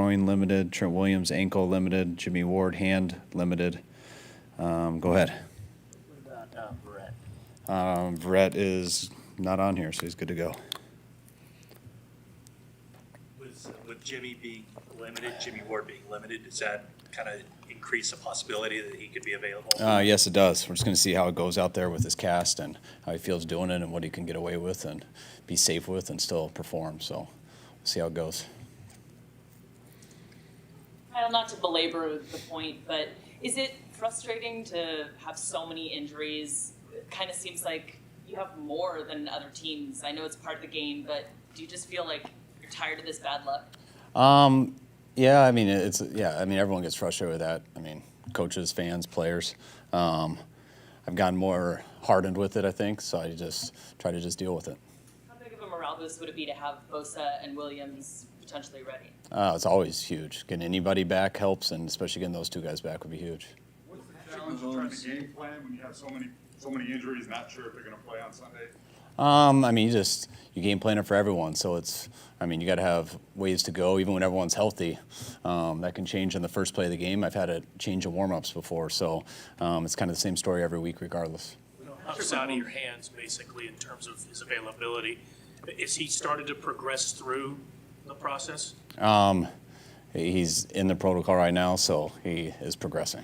groin limited. Trent Williams, ankle limited. Jimmy Ward, hand limited. Go ahead. What about Brett? Brett is not on here, so he's good to go. With Jimmy being limited, Jimmy Ward being limited, does that kind of increase the possibility that he could be available? Yes, it does. We're just going to see how it goes out there with his cast and how he feels doing it and what he can get away with and be safe with and still perform. So we'll see how it goes. Kyle, not to belabor the point, but is it frustrating to have so many injuries? It kind of seems like you have more than other teams. I know it's part of the game, but do you just feel like you're tired of this bad luck? Yeah, I mean, everyone gets frustrated with that. I mean, coaches, fans, players. I've gotten more hardened with it, I think, so I just try to just deal with it. How big of a morale boost would it be to have Bosa and Williams potentially ready? It's always huge. Getting anybody back helps, and especially getting those two guys back would be huge. What's the challenge of trying to game plan when you have so many injuries, not sure if they're going to play on Sunday? I mean, you game plan it for everyone, so you got to have ways to go, even when everyone's healthy. That can change in the first play of the game. I've had a change in warm-ups before, so it's kind of the same story every week regardless. It's out of your hands, basically, in terms of his availability. Is he started to progress through the process? He's in the protocol right now, so he is progressing.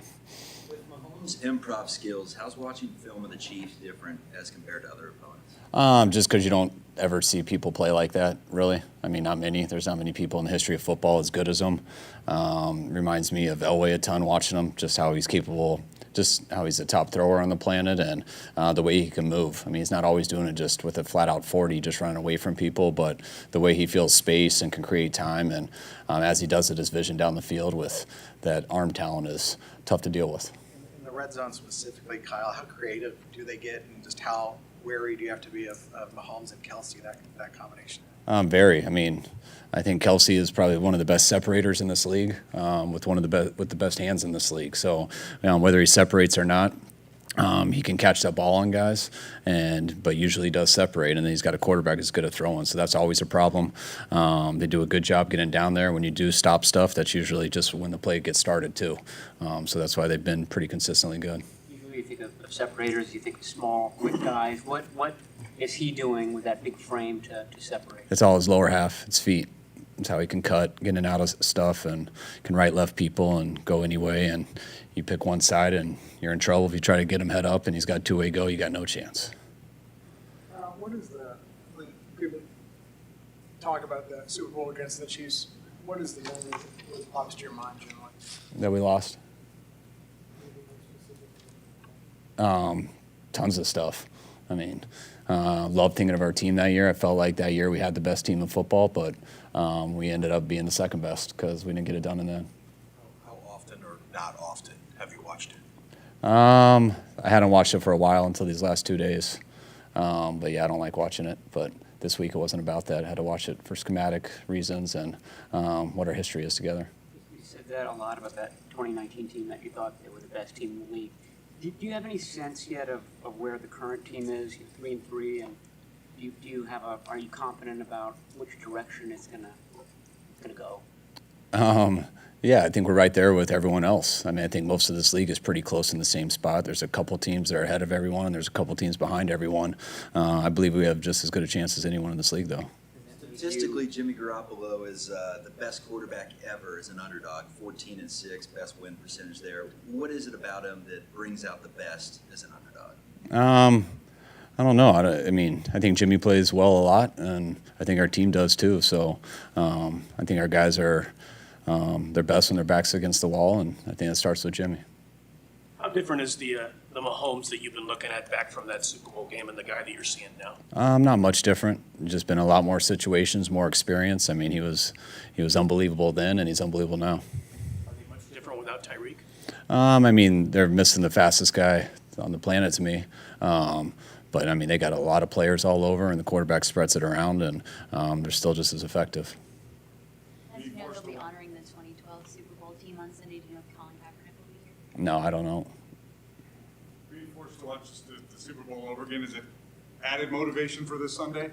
With Mahomes' improv skills, how's watching film of the Chiefs different as compared to other opponents? Just because you don't ever see people play like that, really. I mean, not many. There's not many people in the history of football as good as him. Reminds me of Elway a ton watching him, just how he's capable, just how he's a top thrower on the planet and the way he can move. I mean, he's not always doing it just with a flat-out 40, just running away from people, but the way he feels space and can create time, and as he does it, his vision down the field with that arm talent is tough to deal with. In the red zone specifically, Kyle, how creative do they get, and just how wary do you have to be of Mahomes and Kelsey, that combination? Very. I mean, I think Kelsey is probably one of the best separators in this league, with the best hands in this league. So, whether he separates or not, he can catch that ball on guys, but usually does separate. And then he's got a quarterback who's good at throwing, so that's always a problem. They do a good job getting down there. When you do stop stuff, that's usually just when the play gets started too. So that's why they've been pretty consistently good. You think of separators, you think of small, quick guys. What is he doing with that big frame to separate? It's all his lower half, his feet. It's how he can cut, get in and out of stuff, and can right left people and go any way. And you pick one side, and you're in trouble. If you try to get him head up and he's got two-way go, you got no chance. What is when people talk about the Super Bowl against the Chiefs, what is the moment that pops to your mind generally? That we lost? Tons of stuff. I mean, love thinking of our team that year. I felt like that year we had the best team in football, but we ended up being the second best because we didn't get it done in the end. How often or not often have you watched it? I hadn't watched it for a while until these last 2 days. But yeah, I don't like watching it. But this week it wasn't about that. I had to watch it for schematic reasons and what our history is together. You said that a lot about that 2019 team, that you thought they were the best team in the league. Do you have any sense yet of where the current team is? You're 3-3, and are you confident about which direction it's gonna go? Yeah, I think we're right there with everyone else. I mean, I think most of this league is pretty close in the same spot. There's a couple teams that are ahead of everyone, and there's a couple teams behind everyone. I believe we have just as good a chance as anyone in this league, though. Statistically, Jimmy Garoppolo is the best quarterback ever as an underdog, 14-6, best win percentage there. What is it about him that brings out the best as an underdog? I don't know. I think Jimmy plays well a lot, and I think our team does too. So I think our guys are their best when their back's against the wall, and I think it starts with Jimmy. How different is the Mahomes that you've been looking at back from that Super Bowl game and the guy that you're seeing now? Not much different. Just been a lot more situations, more experience. I mean, he was unbelievable then, and he's unbelievable now. Are they much different without Tyreek? I mean, they're missing the fastest guy on the planet to me. But I mean, they got a lot of players all over, and the quarterback spreads it around, and they're still just as effective. As you know, they'll be honoring the 2012 Super Bowl team on Sunday. Do you know if Colin Kaepernick will be here? No, I don't know. Being forced to watch the Super Bowl over again, is it added motivation for this Sunday?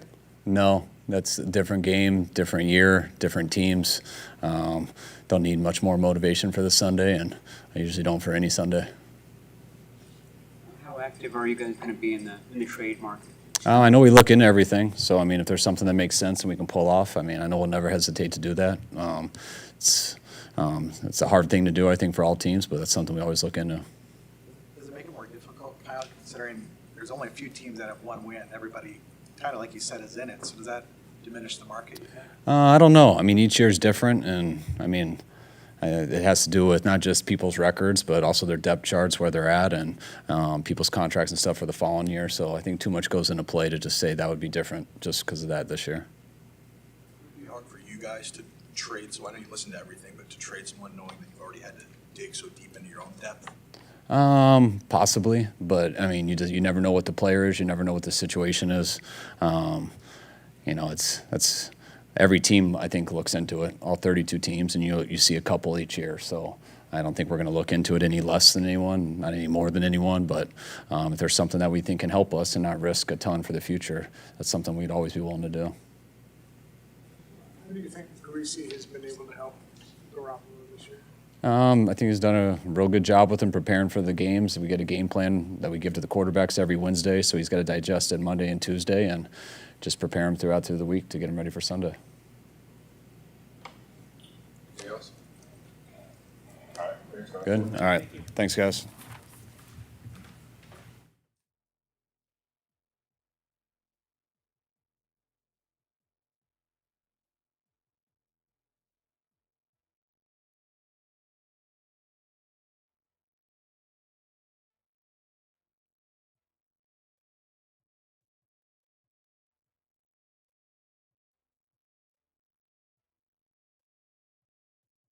No, that's a different game, different year, different teams. Don't need much more motivation for this Sunday, and I usually don't for any Sunday. How active are you guys going to be in the trade market? I know we look into everything, so I mean, if there's something that makes sense and we can pull off, I mean, I know we'll never hesitate to do that. It's a hard thing to do, I think, for all teams, but that's something we always look into. Does it make it more difficult, Kyle, considering there's only a few teams that have one win? Everybody, kind of like you said, is in it. So does that diminish the market, you think? I don't know. I mean, each year is different, and I mean, it has to do with not just people's records, but also their depth charts, where they're at, and people's contracts and stuff for the following year. So I think too much goes into play to just say that would be different just because of that this year. It would be hard for you guys to trade, so I know you listen to everything, but to trade someone knowing that you've already had to dig so deep into your own depth. Possibly, but I mean, you never know what the player is. You never know what the situation is. You know, that's every team, I think, looks into it. All 32 teams, and you see a couple each year. So I don't think we're going to look into it any less than anyone, not any more than anyone. But if there's something that we think can help us and not risk a ton for the future, that's something we'd always be willing to do. How do you think Greasy has been able to help Garoppolo this year? I think he's done a real good job with him preparing for the games. We get a game plan that we give to the quarterbacks every Wednesday, so he's got to digest it Monday and Tuesday and just prepare him throughout the week to get him ready for Sunday. Anything else? Good? All right. Thanks, guys.